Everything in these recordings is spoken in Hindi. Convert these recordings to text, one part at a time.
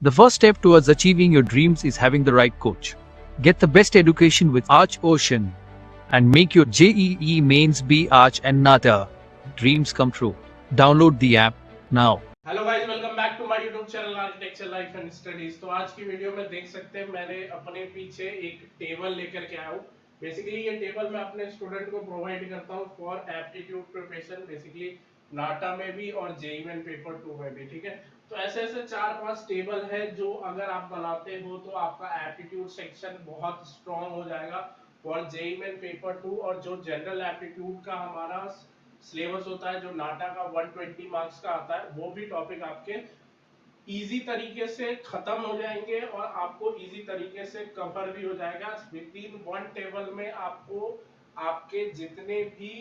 The first step towards achieving your dreams is having the right coach. Get the best education with Arch Ocean and make your JEE mains be Arch and Nata. Dreams come true. Download the app now. Hello guys, welcome back to my YouTube channel architecture life and studies. तो आज की वीडियो में देख सकते हैं मैंने अपने पीछे एक टेबल लेकर के आया हूँ। बेसिकली ये टेबल मैं अपने स्टूडेंट को प्रोवाइड करता हूँ फॉर एप्टीट्यूड प्रिपरेशन, बेसिकली नाटा में भी और जेईई मेन पेपर 2 में भी। ठीक है, तो ऐसे ऐसे 4-5 टेबल है जो अगर आप बनाते हो तो आपका एप्टीट्यूड सेक्शन बहुत स्ट्रॉन्ग हो जाएगा फॉर जेईई मेन पेपर 2। और जो जनरल एप्टीट्यूड का हमारा सिलेबस होता है, जो नाटा का 120 मार्क्स का आता है, वो भी टॉपिक आपके इजी तरीके से खत्म हो जाएंगे और आपको इजी तरीके से कवर भी हो जाएगा। विद इन वन टेबल में आपको आपके जितने भी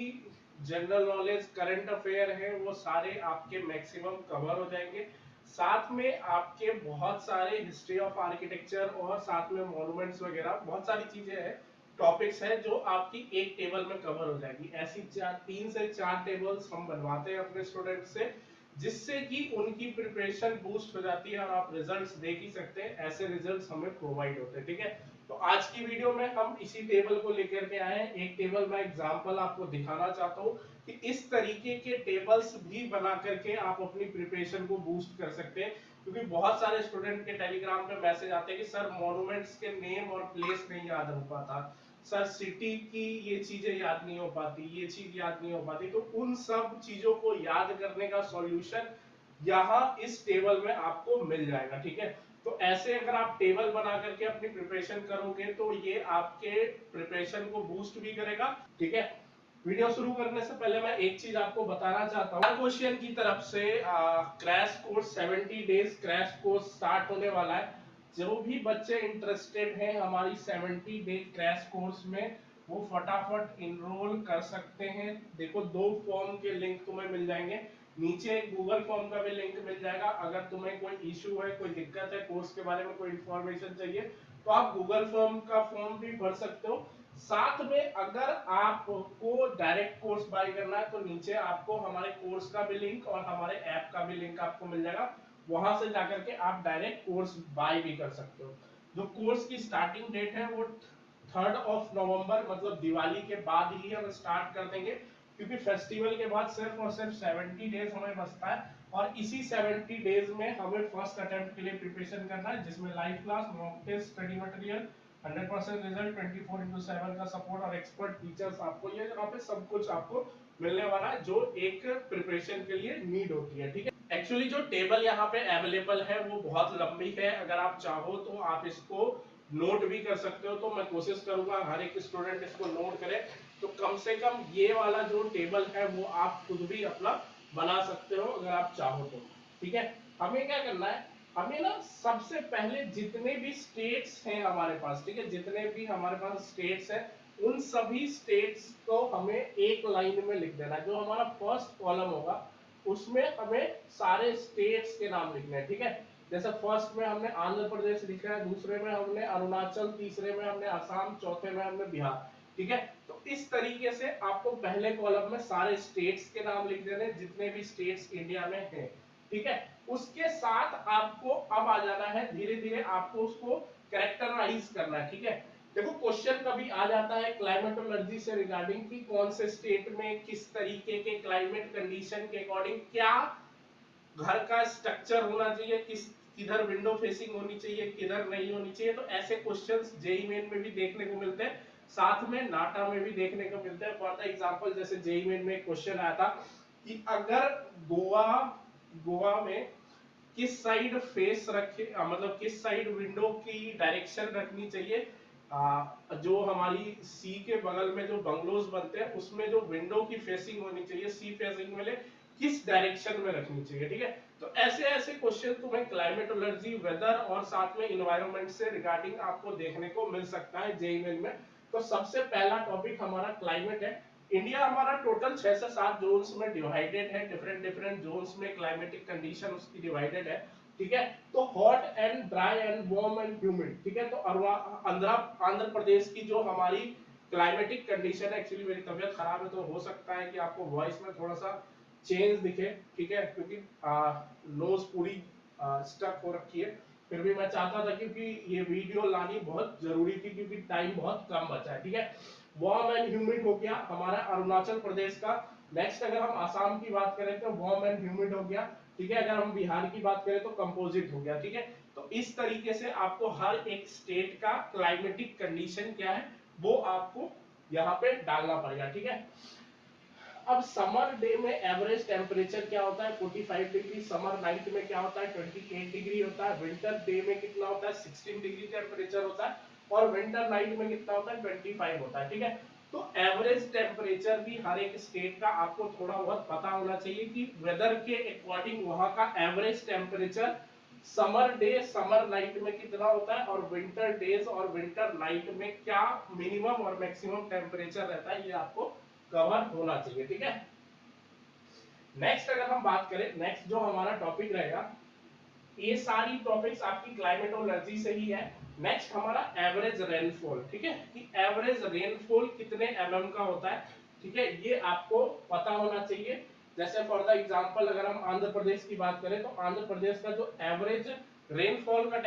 जनरल नॉलेज करंट अफेयर हैं वो सारे आपके मैक्सिमम कवर हो जाएंगे। साथ में आपके बहुत सारे हिस्ट्री ऑफ आर्किटेक्चर और साथ में मॉन्यूमेंट्स वगैरह बहुत सारी चीजें हैं, टॉपिक्स है जो आपकी एक टेबल में कवर हो जाएगी। ऐसी 3 से 4 टेबल्स हम बनवाते हैं अपने स्टूडेंट से, जिससे कि उनकी प्रिपरेशन बूस्ट हो जाती है और आप रिजल्ट्स देख ही सकते हैं। ऐसे रिजल्ट्स हमें प्रोवाइड होते हैं। ठीक है, तो आज की वीडियो में हम इसी टेबल को लेकर के आए हैं। एक टेबल मैं एग्जांपल आपको दिखाना चाहता हूँ कि इस तरीके के टेबल्स भी बना करके आप अपनी प्रिपरेशन को बूस्ट कर सकते हैं। क्योंकि बहुत सारे स्टूडेंट के टेलीग्राम पे मैसेज आते हैं कि सर मॉन्यूमेंट्स के नेम और प्लेस नहीं याद हो पाता, सर सिटी की ये चीजें याद नहीं हो पाती, ये चीज याद नहीं हो पाती। तो उन सब चीजों को याद करने का सॉल्यूशन यहाँ इस टेबल में आपको मिल जाएगा। ठीक है, तो ऐसे अगर आप टेबल बना करके अपनी प्रिपरेशन करोगे तो ये आपके प्रिपरेशन को बूस्ट भी करेगा। ठीक है, वीडियो शुरू करने से पहले मैं एक चीज आपको बताना चाहता हूँ। क्वेश्चन की तरफ से crash course 70 days crash course start होने वाला है। जो भी बच्चे इंटरेस्टेड हैं हमारी 70 डे क्रैश कोर्स में, वो फटाफट इनरोल कर सकते हैं। देखो 2 फॉर्म के लिंक तुम्हें मिल जाएंगे, नीचे एक गूगल फॉर्म का भी लिंक मिल जाएगा। अगर तुम्हें कोई इशू है, कोई दिक्कत है, कोर्स के बारे में कोई इंफॉर्मेशन चाहिए तो आप गूगल फॉर्म का फॉर्म भी भर सकते हो। साथ में अगर आपको डायरेक्ट कोर्स बाय करना है तो नीचे आपको हमारे कोर्स का भी लिंक और हमारे ऐप का भी लिंक आपको मिल जाएगा। वहां से जाकर के आप डायरेक्ट कोर्स बाय भी कर सकते हो। जो कोर्स की स्टार्टिंग डेट है वो 3 नवंबर मतलब दिवाली के बाद ही हम स्टार्ट कर देंगे, क्योंकि फेस्टिवल के बाद सिर्फ और सिर्फ 70 डेज हमें बचता है। और इसी 70 डेज में हमें फर्स्ट अटेम्प्ट के लिए प्रिपरेशन करना है, जिसमें live class, mock test, study material, 100% result, 24/7 का सपोर्ट और एक्सपर्ट टीचर्स, आपको ये यहाँ पे सब कुछ आपको मिलने वाला है जो एक प्रिपरेशन के लिए नीड होती है। ठीक है, एक्चुअली जो टेबल यहाँ पे अवेलेबल है वो बहुत लंबी है। अगर आप चाहो तो आप इसको नोट भी कर सकते हो, तो मैं कोशिश करूंगा हर एक स्टूडेंट इसको नोट करे। तो कम से कम ये वाला जो टेबल है वो आप खुद भी अपना बना सकते हो अगर आप चाहो तो। ठीक है, हमें क्या करना है, हमें ना सबसे पहले जितने भी स्टेट्स हैं हमारे पास, ठीक है, जितने भी हमारे पास स्टेट्स हैं उन सभी स्टेट्स को हमें एक लाइन में लिख देना है। जो हमारा फर्स्ट कॉलम होगा उसमें हमें सारे स्टेट्स के नाम लिखने हैं। ठीक है, जैसे फर्स्ट में हमने आंध्र प्रदेश लिखा है, दूसरे में हमने अरुणाचल, तीसरे में हमने असम, चौथे में हमने बिहार। ठीक है, तो इस तरीके से आपको पहले कॉलम में सारे स्टेट्स के नाम लिख देने, जितने भी स्टेट्स इंडिया में हैं। ठीक है, उसके साथ आपको अब आ जाना है, धीरे धीरे आपको उसको कैरेक्टराइज करना है। ठीक है, देखो क्वेश्चन कभी आ जाता है क्लाइमेटोलॉजी से रिगार्डिंग कि कौन से स्टेट में किस तरीके के क्लाइमेट कंडीशन के अकॉर्डिंग क्या घर का स्ट्रक्चर होना चाहिए, किधर विंडो फेसिंग होनी चाहिए, किधर नहीं होनी चाहिए। तो ऐसे क्वेश्चंस जेईई मेन में भी देखने को मिलते हैं, साथ में नाटा में भी देखने को मिलते हैं। फॉर एग्जांपल जैसे जेईई मेन में क्वेश्चन आया था कि अगर गोवा गोवा में किस साइड फेस रखे, मतलब किस साइड विंडो की डायरेक्शन रखनी चाहिए, जो हमारी सी के बगल में जो बंगलोज बनते हैं उसमें जो विंडो की फेसिंग होनी चाहिए सी फेसिंग वाले किस डायरेक्शन में रखनी चाहिए। ठीक है, तो ऐसे ऐसे क्वेश्चन तुम्हें क्लाइमेटोलॉजी, वेदर और साथ में इन्वायरमेंट से रिगार्डिंग आपको देखने को मिल सकता है जेईई मेन में। तो सबसे पहला टॉपिक हमारा क्लाइमेट है। इंडिया हमारा टोटल 6 से 7 जोन्स में डिवाइडेड है, डिफरेंट डिफरेंट जोन्स में क्लाइमेटिक कंडीशन उसकी डिवाइडेड है। ठीक है, तो hot and dry and warm and humid. ठीक है, तो आंध्र प्रदेश की जो हमारी क्लाइमेटिक कंडीशन है, एक्चुअली मेरी तबीयत खराब है तो हो सकता है कि आपको वॉइस में थोड़ा सा चेंज दिखे। ठीक है, क्योंकि नोज पूरी स्टक हो रखी है, फिर भी मैं चाहता था क्योंकि ये वीडियो लानी बहुत जरूरी थी क्योंकि टाइम बहुत कम बचा है, ठीक है। वार्म एंड ह्यूमिड हो गया हमारा अरुणाचल प्रदेश का। नेक्स्ट अगर हम आसाम की बात करें तो वार्म एंड ह्यूमिड हो गया, ठीक है। अगर हम बिहार की बात करें तो कंपोजिट हो गया, ठीक है। तो इस तरीके से आपको हर एक स्टेट का क्लाइमेटिक कंडीशन क्या है वो आपको यहाँ पे डालना पड़ेगा, ठीक है। अब समर डे में एवरेज टेम्परेचर क्या होता है 45 डिग्री, समर नाइट में क्या होता है 28 डिग्री होता है, विंटर डे में कितना होता है 16 डिग्री टेम्परेचर होता है, और विंटर नाइट में कितना होता है 25 होता है, ठीक है। तो एवरेज टेम्परेचर भी हर एक स्टेट का आपको थोड़ा बहुत पता होना चाहिए कि वेदर के अकॉर्डिंग वहां का average temperature summer day summer night में कितना होता है, और विंटर डेज और विंटर नाइट में क्या मिनिमम और मैक्सिमम टेम्परेचर रहता है, ये आपको कवर होना चाहिए, ठीक है। नेक्स्ट अगर हम बात करें, नेक्स्ट जो हमारा टॉपिक रहेगा, ये सारी टॉपिक्स आपकी क्लाइमेटोलॉजी से ही है। नेक्स्ट हमारा एवरेज रेनफॉल, ठीक है, कि एवरेज रेनफॉल कितने एमएम का होता है, ठीक है, ये आपको पता होना चाहिए। जैसे फॉर द एग्जांपल अगर हम आंध्र प्रदेश की बात करें तो आंध्र प्रदेश का जो एवरेज रेनफॉल का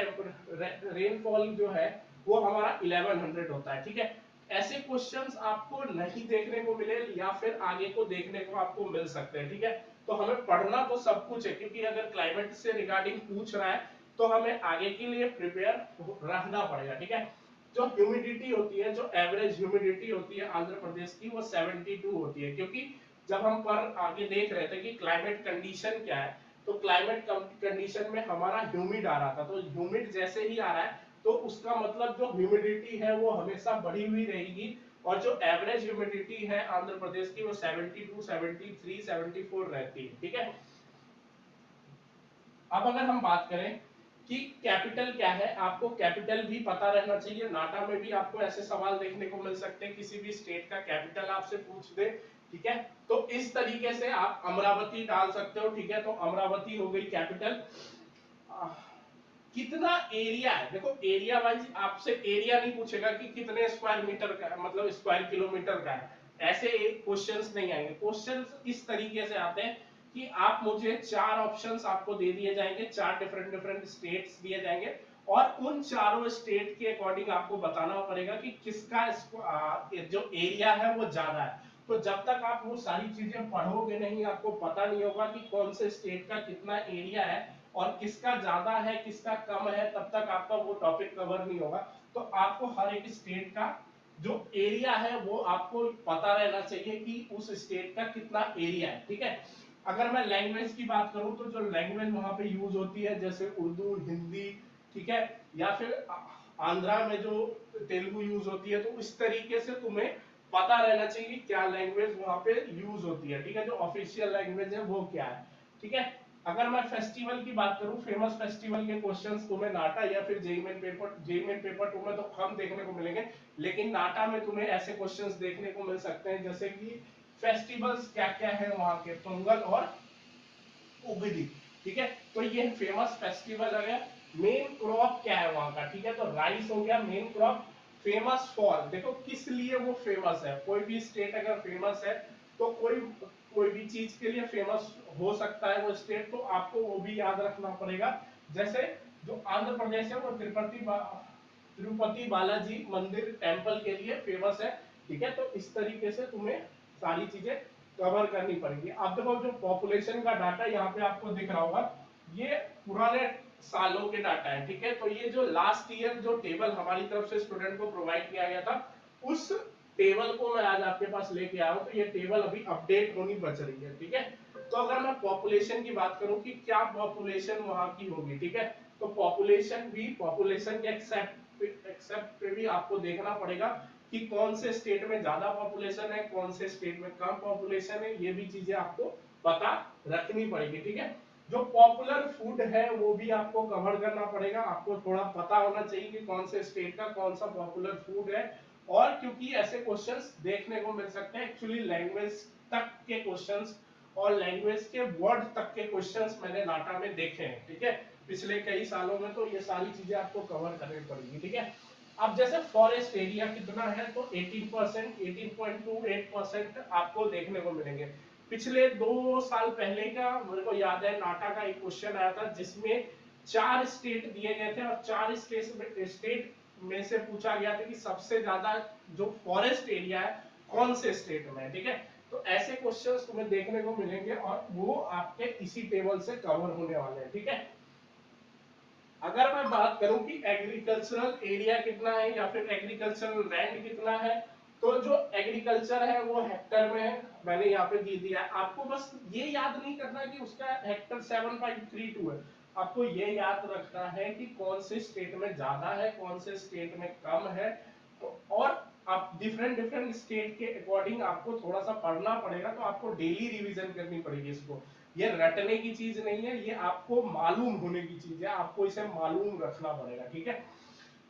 रेनफॉल जो है वो हमारा 1100 होता है, ठीक है। ऐसे क्वेश्चंस आपको नहीं देखने को मिले या फिर आगे को देखने को आपको मिल सकते हैं, ठीक है। तो हमें पढ़ना तो सब कुछ है क्योंकि अगर क्लाइमेट से रिगार्डिंग पूछ रहा है तो हमें आगे के लिए प्रिपेयर रहना पड़ेगा, ठीक है। जो ह्यूमिडिटी होती है, जो एवरेज ह्यूमिडिटी होती है आंध्र प्रदेश की वो 72 होती है, क्योंकि जब हम पर आगे देख रहे थे कि क्लाइमेट कंडीशन क्या है, तो क्लाइमेट कंडीशन में हमारा ह्यूमिड आ रहा था, तो ह्यूमिड जैसे ही आ रहा है तो उसका मतलब जो ह्यूमिडिटी है वो हमेशा बढ़ी हुई रहेगी, और जो एवरेज ह्यूमिडिटी है आंध्र प्रदेश की वो 72, 73, 74 रहती है, ठीक है। अब अगर हम बात करें कि कैपिटल क्या है, आपको कैपिटल भी पता रहना चाहिए। नाटा में भी आपको ऐसे सवाल देखने को मिल सकते हैं, किसी भी स्टेट का कैपिटल आपसे पूछ दे, ठीक है। तो इस तरीके से आप अमरावती डाल सकते हो, ठीक है। तो अमरावती हो गई कैपिटल। कितना एरिया है, देखो एरिया वाइज आपसे एरिया नहीं पूछेगा कि कितने स्क्वायर मीटर का है, मतलब स्क्वायर किलोमीटर का है, ऐसे क्वेश्चंस नहीं आएंगे। क्वेश्चंस इस तरीके से आते हैं कि आप मुझे चार ऑप्शंस आपको दे दिए जाएंगे, चार डिफरेंट डिफरेंट स्टेट्स दिए जाएंगे, और उन चारों स्टेट के अकॉर्डिंग आपको बताना पड़ेगा कि किसका जो एरिया है वो ज्यादा है। तो जब तक आप वो सारी चीजें पढ़ोगे नहीं, आपको पता नहीं होगा कि कौन से स्टेट का कितना एरिया है और किसका ज्यादा है किसका कम है, तब तक आपका वो टॉपिक कवर नहीं होगा। तो आपको हर एक स्टेट का जो एरिया है वो आपको पता रहना चाहिए कि उस स्टेट का कितना एरिया है, ठीक है। अगर मैं लैंग्वेज की बात करूं तो जो लैंग्वेज वहां पे यूज होती है जैसे उर्दू, हिंदी, ठीक है, या फिर आंध्रा में जो तेलुगु यूज होती है, तो इस तरीके से तुम्हें पता रहना चाहिए क्या लैंग्वेज वहां पे यूज होती है, ठीक है। जो ऑफिशियल लैंग्वेज है वो क्या है, ठीक है। अगर मैं फेस्टिवल की बात करूं, फेमस फेस्टिवल के क्वेश्चंस तुम्हें नाटा या फिर जेईई मेन पेपर 2 में तो कम देखने को मिलेंगे, लेकिन नाटा में तुम्हें ऐसे क्वेश्चंस देखने को मिल सकते हैं जैसे कि फेस्टिवल्स क्या क्या है वहां के, पोंगल और उगदी, ठीक है। तो ये फेमस फेस्टिवल है। मेन क्रॉप क्या है वहां का, ठीक है, तो राइस हो गया मेन क्रॉप। फेमस फॉर, देखो किस लिए वो फेमस है, कोई भी स्टेट अगर फेमस है तो कोई भी चीज के लिए फेमस हो सकता है वो स्टेट, तो आपको वो भी याद रखना पड़ेगा। जैसे जो आंध्र प्रदेश है वो तिरुपति बालाजी मंदिर टेम्पल के लिए फेमस है, ठीक है। तो इस तरीके से तुम्हें सारी चीजें कवर करनी पड़ेगी। अब देखो जो पॉपुलेशन का डाटा यहाँ पे आपको दिख रहा होगा, ये पुराने सालों के डाटा है, ठीक है। तो ये जो लास्ट ईयर जो टेबल हमारी तरफ से स्टूडेंट को प्रोवाइड किया गया था, उस टेबल को मैं आज आपके पास लेके आया हूं। तो ये टेबल अभी अपडेट होनी बच रही है, ठीक है। तो अगर मैं पॉपुलेशन की बात करूं कि क्या पॉपुलेशन वहां की होगी, ठीक है, तो पॉपुलेशन के एक्सेप्ट पे भी आपको देखना पड़ेगा कि कौन से स्टेट में ज्यादा पॉपुलेशन है, कौन से स्टेट में कम पॉपुलेशन है, ये भी चीजें आपको पता रखनी पड़ेगी, ठीक है। जो पॉपुलर फूड है वो भी आपको कवर करना पड़ेगा, आपको थोड़ा पता होना चाहिए कि कौन से स्टेट का कौन सा पॉपुलर फूड है। और क्योंकि ऐसे क्वेश्चंस देखने को मिल सकते हैं, एक्चुअली लैंग्वेज तक के क्वेश्चंस और लैंग्वेज के वर्ड तक के क्वेश्चंस मैंने नाटा में देखे हैं, ठीक है, पिछले कई सालों में। तो ये सारी चीजें आपको कवर करनी पड़ेगी, ठीक है। अब जैसे फॉरेस्ट एरिया कितना है, तो 18%, 18.28% आपको देखने को मिलेंगे। पिछले 2 साल पहले का मेरे को याद है नाटा का एक क्वेश्चन आया था जिसमें 4 स्टेट दिए गए थे और 4 स्टेट में से पूछा गया था कि सबसे ज्यादा जो फॉरेस्ट एरिया है कौन से स्टेट में है, ठीक है। तो ऐसे क्वेश्चंस तुम्हें देखने को मिलेंगे और वो आपके इसी टेबल से कवर होने वाले हैं, ठीक है। अगर मैं बात करूं कि एग्रीकल्चरल एरिया कितना है या फिर एग्रीकल्चरल लैंड कितना है, तो जो एग्रीकल्चर है वो हेक्टर में है, मैंने यहाँ पे दे दिया है। आपको बस ये याद नहीं करना कि उसका हेक्टर 7.32 है, आपको ये याद रखना है कि कौन से स्टेट में ज्यादा है कौन से स्टेट में कम है। तो और आप डिफरेंट डिफरेंट स्टेट के अकॉर्डिंग आपको थोड़ा सा पढ़ना पड़ेगा, तो आपको डेली रिवीजन करनी पड़ेगी इसको। ये रटने की चीज नहीं है, ये आपको मालूम होने की चीज है, आपको इसे मालूम रखना पड़ेगा, ठीक है।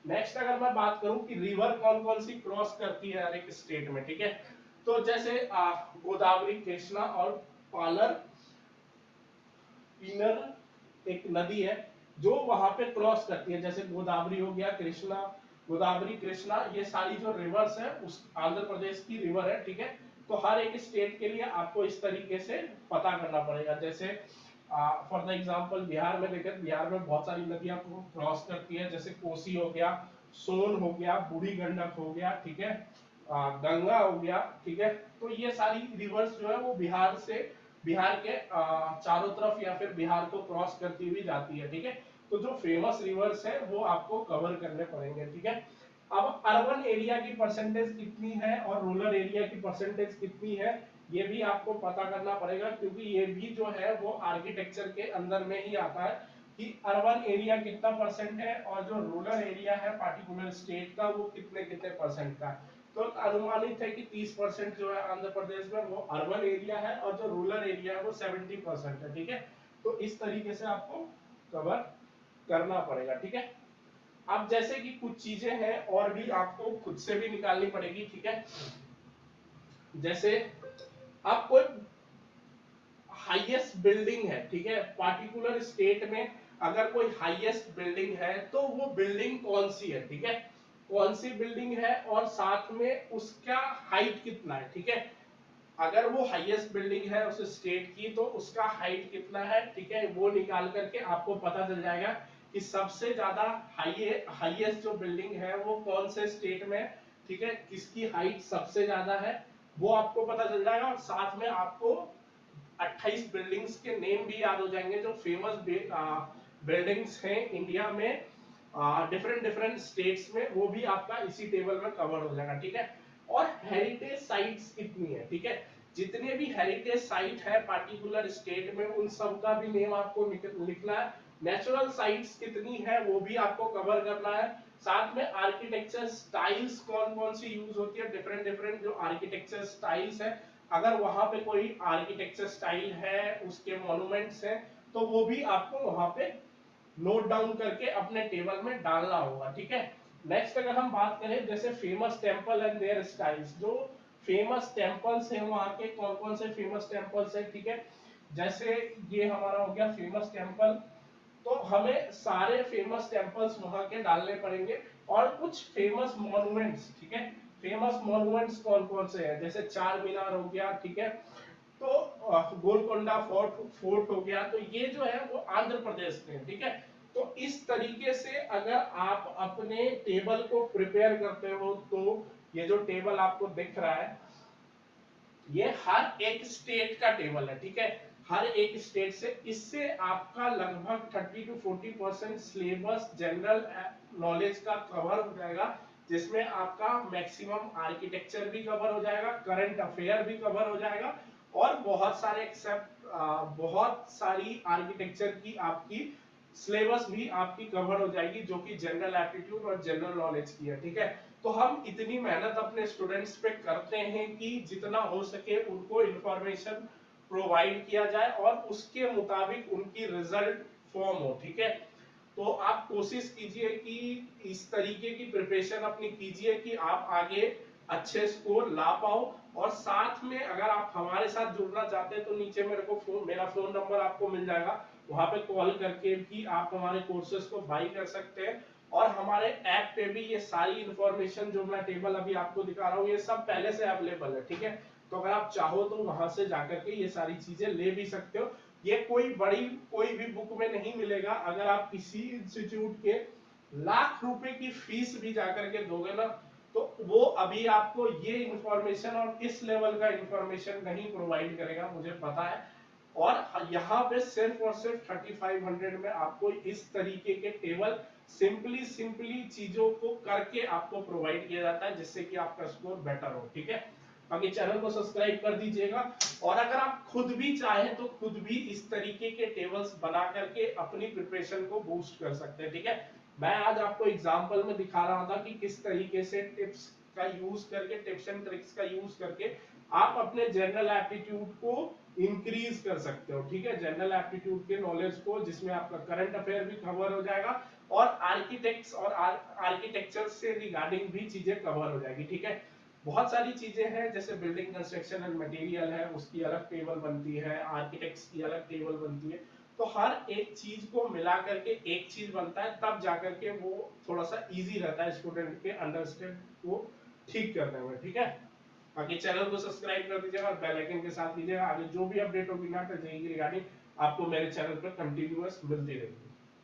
नेक्स्ट अगर मैं बात करूं कि रिवर कौन कौन सी क्रॉस करती है हर एक स्टेट में, ठीक है। तो जैसे गोदावरी, कृष्णा और पालर पीनर एक नदी है जो वहां पे क्रॉस करती है, जैसे गोदावरी हो गया, कृष्णा, गोदावरी, कृष्णा, ये सारी जो रिवर्स है उस आंध्र प्रदेश की रिवर है, ठीक है। तो हर एक स्टेट के लिए आपको इस तरीके से पता करना पड़ेगा। जैसे फॉर द एग्जांपल बिहार में देखें, बिहार में बहुत सारी नदियां क्रॉस करती है, जैसे कोसी हो गया, सोन हो गया, बूढ़ी गंडक हो गया, ठीक है, गंगा हो गया, ठीक है। तो ये सारी रिवर्स जो है वो बिहार से, बिहार के चारों तरफ या फिर बिहार को क्रॉस करती हुई जाती है, ठीक है। तो जो फेमस रिवर्स है वो आपको कवर करने पड़ेंगे, ठीक है। अब अर्बन एरिया की परसेंटेज कितनी है और रूरल एरिया की परसेंटेज कितनी है, ये भी आपको पता करना पड़ेगा, क्योंकि ये भी जो है वो आर्किटेक्चर के अंदर में ही आता है कि अर्बन एरिया कितना परसेंट है और जो रूरल एरिया है पार्टिकुलर स्टेट का वो कितने कितने परसेंट का है। तो अनुमानित है कि 30% जो है आंध्र प्रदेश में वो अर्बन एरिया है और जो रूरल एरिया है वो 70% है, ठीक है। तो इस तरीके से आपको कवर करना पड़ेगा, ठीक है। अब जैसे कि कुछ चीजें हैं और भी आपको खुद से भी निकालनी पड़ेगी, ठीक है। जैसे आप कोई हाईएस्ट बिल्डिंग है, ठीक है, पार्टिकुलर स्टेट में अगर कोई हाईएस्ट बिल्डिंग है तो वो बिल्डिंग कौन सी है, ठीक है, कौन सी बिल्डिंग है और साथ में उसका हाइट कितना है, ठीक है। अगर वो हाईएस्ट बिल्डिंग है उस स्टेट की तो उसका हाइट कितना है, ठीक है, वो निकाल करके आपको पता चल जाएगा कि सबसे ज्यादा हाईएस्ट जो बिल्डिंग है वो कौन से स्टेट में, ठीक है, किसकी हाइट सबसे ज्यादा है वो आपको पता चल जाएगा। और साथ में आपको 28 बिल्डिंग्स के नेम भी याद हो जाएंगे जो फेमस बिल्डिंग्स हैं इंडिया में डिफरेंट डिफरेंट स्टेट्स में, वो भी आपका इसी टेबल में कवर हो जाएगा, ठीक है। और हेरिटेज साइट्स कितनी है, ठीक है, जितने भी हेरिटेज साइट है पार्टिकुलर स्टेट में उन सब का भी नेम आपको लिखना है। नेचुरल साइट्स कितनी है वो भी आपको कवर करना है। साथ में आर्किटेक्चर स्टाइल्स कौन कौन सी यूज होती है, डिफरेंट डिफरेंट जो आर्किटेक्चर स्टाइल्स है, अगर वहां पे कोई आर्किटेक्चर स्टाइल है उसके मॉन्यूमेंट्स हैं तो वो भी आपको वहां पे नोट डाउन करके अपने टेबल में डालना होगा, ठीक है। नेक्स्ट अगर हम बात करें जैसे famous temple and their styles, जो फेमस टेम्पल्स हैं वहां के कौन कौन से फेमस टेम्पल्स हैं, ठीक है। जैसे ये हमारा हो गया फेमस टेम्पल, तो हमें सारे फेमस टेम्पल्स वहां के डालने पड़ेंगे और कुछ फेमस मॉन्यूमेंट्स, ठीक है, फेमस मॉन्यूमेंट्स कौन कौन से हैं, जैसे चार मीनार हो गया, ठीक है, तो गोलकोंडा फोर्ट फोर्ट हो गया, तो ये जो है वो आंध्र प्रदेश में, ठीक है। तो इस तरीके से अगर आप अपने टेबल को प्रिपेयर करते हो तो ये जो टेबल आपको दिख रहा है ये हर एक स्टेट का टेबल है, ठीक है, हर एक स्टेट से, इससे आपका लगभग 30 to 40% सिलेबस जनरल नॉलेज का कवर हो जाएगा, जिसमें आपका मैक्सिमम आर्किटेक्चर भी कवर हो जाएगा, करंट अफेयर भी कवर हो जाएगा और बहुत सारे एक्सेप्ट बहुत सारी आर्किटेक्चर की आपकी सिलेबस भी आपकी कवर हो जाएगी जो कि जनरल एप्टीट्यूड और जनरल नॉलेज की है, ठीक है। तो हम इतनी मेहनत अपने स्टूडेंट्स पे करते हैं कि जितना हो सके उनको इंफॉर्मेशन प्रोवाइड किया जाए और उसके मुताबिक उनकी रिजल्ट फॉर्म हो, ठीक है। तो आप कोशिश कीजिए कि इस तरीके की प्रिपरेशन अपनी कीजिए कि आप आगे अच्छे स्कोर ला पाओ। और साथ में अगर आप हमारे साथ जुड़ना चाहते हैं तो नीचे मेरा फोन नंबर आपको मिल जाएगा, वहां पे कॉल करके भी आप हमारे कोर्सेज को बाई कर सकते हैं। और हमारे ऐप पे भी ये सारी इंफॉर्मेशन जो मैं टेबल अभी आपको दिखा रहा हूँ ये सब पहले से अवेलेबल है, ठीक है। तो अगर आप चाहो तो वहां से जाकर के ये सारी चीजें ले भी सकते हो। ये कोई भी बुक में नहीं मिलेगा। अगर आप किसी इंस्टीट्यूट के लाख रुपए की फीस भी जाकर के दोगे ना, तो वो अभी आपको ये इंफॉर्मेशन और इस लेवल का इंफॉर्मेशन नहीं प्रोवाइड करेगा, मुझे पता है। और यहाँ पे सिर्फ और सिर्फ 3500 में आपको इस तरीके के टेबल सिंपली चीजों को करके आपको प्रोवाइड किया जाता है, जिससे कि आपका स्कोर बेटर हो। ठीक है, बाकी चैनल को सब्सक्राइब कर दीजिएगा। और अगर आप खुद भी चाहें तो खुद भी इस तरीके के टेबल्स बना करके अपनी प्रिपरेशन को बूस्ट कर सकते हैं। ठीक है, मैं आज आपको एग्जांपल में दिखा रहा था कि किस तरीके से टिप्स का यूज करके, टिप्स एंड ट्रिक्स का यूज करके आप अपने जनरल एप्टीट्यूड को इंक्रीज कर सकते हो। ठीक है, जनरल एप्टीट्यूड के नॉलेज को, जिसमें आपका करंट अफेयर भी कवर हो जाएगा और आर्किटेक्ट्स और आर्किटेक्चर से रिगार्डिंग भी चीजें कवर हो जाएगी। ठीक है, बहुत सारी चीजें हैं, जैसे बिल्डिंग कंस्ट्रक्शन एंड मटेरियल है, उसकी अलग टेबल बनती है, आर्किटेक्ट्स की अलग टेबल बनती है। तो हर एक चीज को मिला करके एक चीज बनता है, तब जाकर के वो थोड़ा सा इजी रहता है स्टूडेंट के अंडरस्टैंड को ठीक करने में। ठीक है, बाकी चैनल को सब्सक्राइब कर दीजिएगा और बेल आइकन के साथ दीजिएगा। आगे जो भी अपडेट होगी ना जेईई की रिगार्डिंग, आपको मेरे चैनल पर कंटिन्यूअस मिलती रहेगी।